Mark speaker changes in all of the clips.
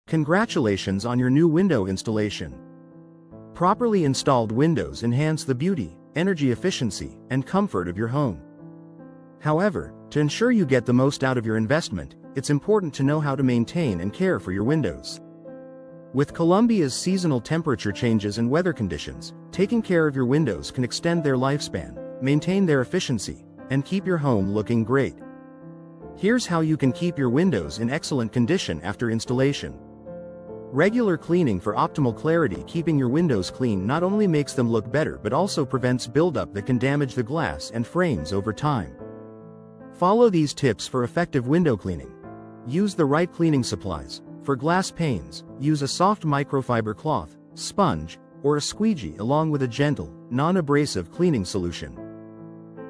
Speaker 1: Congratulations on your new window installation. Properly installed windows enhance the beauty, energy efficiency, and comfort of your home. However, to ensure you get the most out of your investment, it's important to know how to maintain and care for your windows. With Colombia's seasonal temperature changes and weather conditions, taking care of your windows can extend their lifespan, maintain their efficiency, and keep your home looking great. Here's how you can keep your windows in excellent condition after installation. Regular cleaning for optimal clarity. Keeping your windows clean not only makes them look better but also prevents buildup that can damage the glass and frames over time. Follow these tips for effective window cleaning. Use the right cleaning supplies. For glass panes, use a soft microfiber cloth, sponge, or a squeegee along with a gentle, non-abrasive cleaning solution.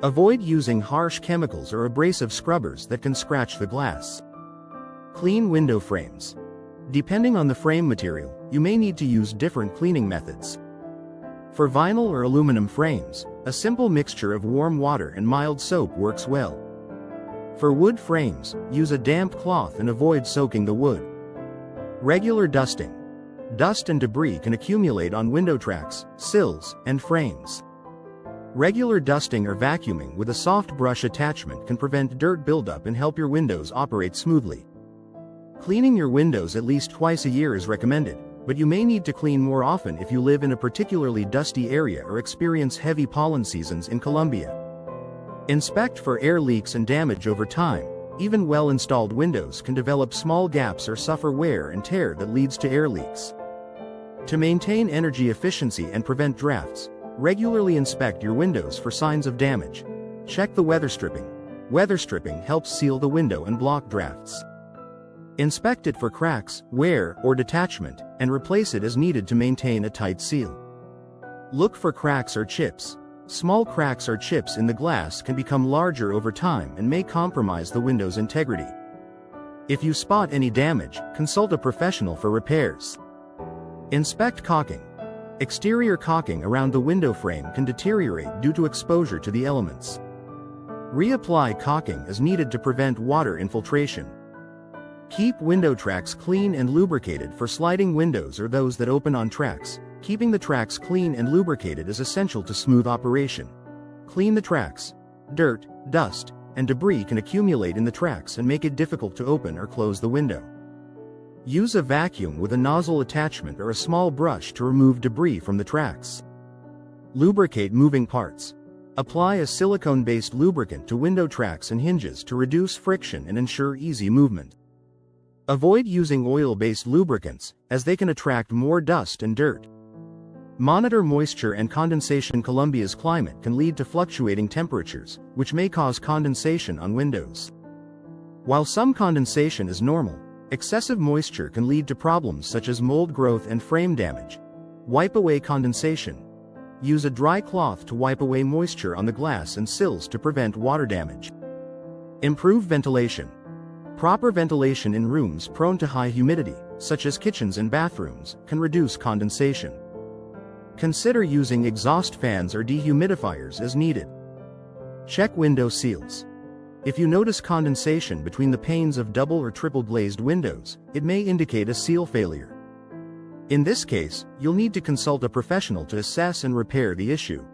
Speaker 1: Avoid using harsh chemicals or abrasive scrubbers that can scratch the glass. Clean window frames. Depending on the frame material, you may need to use different cleaning methods. For vinyl or aluminum frames, a simple mixture of warm water and mild soap works well. For wood frames, use a damp cloth and avoid soaking the wood. Regular dusting. Dust and debris can accumulate on window tracks, sills, and frames. Regular dusting or vacuuming with a soft brush attachment can prevent dirt buildup and help your windows operate smoothly. Cleaning your windows at least twice a year is recommended, but you may need to clean more often if you live in a particularly dusty area or experience heavy pollen seasons in Colombia. Inspect for air leaks and damage over time. Even well-installed windows can develop small gaps or suffer wear and tear that leads to air leaks. To maintain energy efficiency and prevent drafts, regularly inspect your windows for signs of damage. Check the weather stripping. Weather stripping helps seal the window and block drafts. Inspect it for cracks, wear, or detachment, and replace it as needed to maintain a tight seal. Look for cracks or chips. Small cracks or chips in the glass can become larger over time and may compromise the window's integrity. If you spot any damage, consult a professional for repairs. Inspect caulking. Exterior caulking around the window frame can deteriorate due to exposure to the elements. Reapply caulking as needed to prevent water infiltration. Keep window tracks clean and lubricated. For sliding windows or those that open on tracks, keeping the tracks clean and lubricated is essential to smooth operation. Clean the tracks. Dirt, dust, and debris can accumulate in the tracks and make it difficult to open or close the window. Use a vacuum with a nozzle attachment or a small brush to remove debris from the tracks. Lubricate moving parts. Apply a silicone-based lubricant to window tracks and hinges to reduce friction and ensure easy movement. Avoid using oil-based lubricants, as they can attract more dust and dirt. Monitor moisture and condensation. Colombia's climate can lead to fluctuating temperatures, which may cause condensation on windows. While some condensation is normal, excessive moisture can lead to problems such as mold growth and frame damage. Wipe away condensation. Use a dry cloth to wipe away moisture on the glass and sills to prevent water damage. Improve ventilation. Proper ventilation in rooms prone to high humidity, such as kitchens and bathrooms, can reduce condensation. Consider using exhaust fans or dehumidifiers as needed. Check window seals. If you notice condensation between the panes of double or triple glazed windows, it may indicate a seal failure. In this case, you'll need to consult a professional to assess and repair the issue.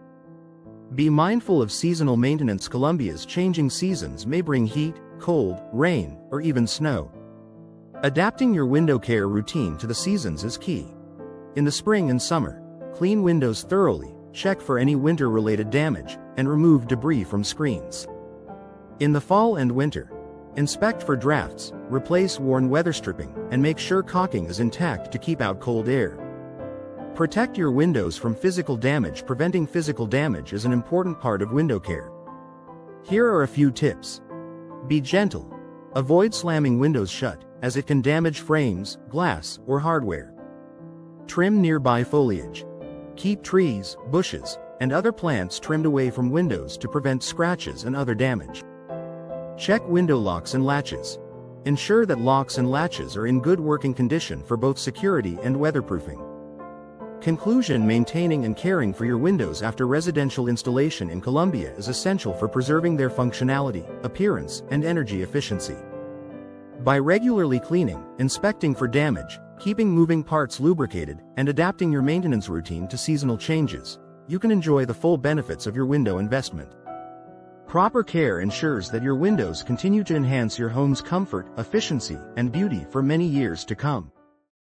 Speaker 1: Be mindful of seasonal maintenance. Colombia's changing seasons may bring heat, cold, rain, or even snow. Adapting your window care routine to the seasons is key. In the spring and summer, clean windows thoroughly, check for any winter-related damage, and remove debris from screens. In the fall and winter, inspect for drafts, replace worn weather stripping, and make sure caulking is intact to keep out cold air. Protect your windows from physical damage. Preventing physical damage is an important part of window care. Here are a few tips. Be gentle. Avoid slamming windows shut, as it can damage frames, glass, or hardware. Trim nearby foliage. Keep trees, bushes, and other plants trimmed away from windows to prevent scratches and other damage. Check window locks and latches. Ensure that locks and latches are in good working condition for both security and weatherproofing. Conclusion: maintaining and caring for your windows after residential installation in Colombia is essential for preserving their functionality, appearance, and energy efficiency. By regularly cleaning, inspecting for damage, Keeping moving parts lubricated and adapting your maintenance routine to seasonal changes, you can enjoy the full benefits of your window investment. Proper care ensures that your windows continue to enhance your home's comfort, efficiency, and beauty for many years to come.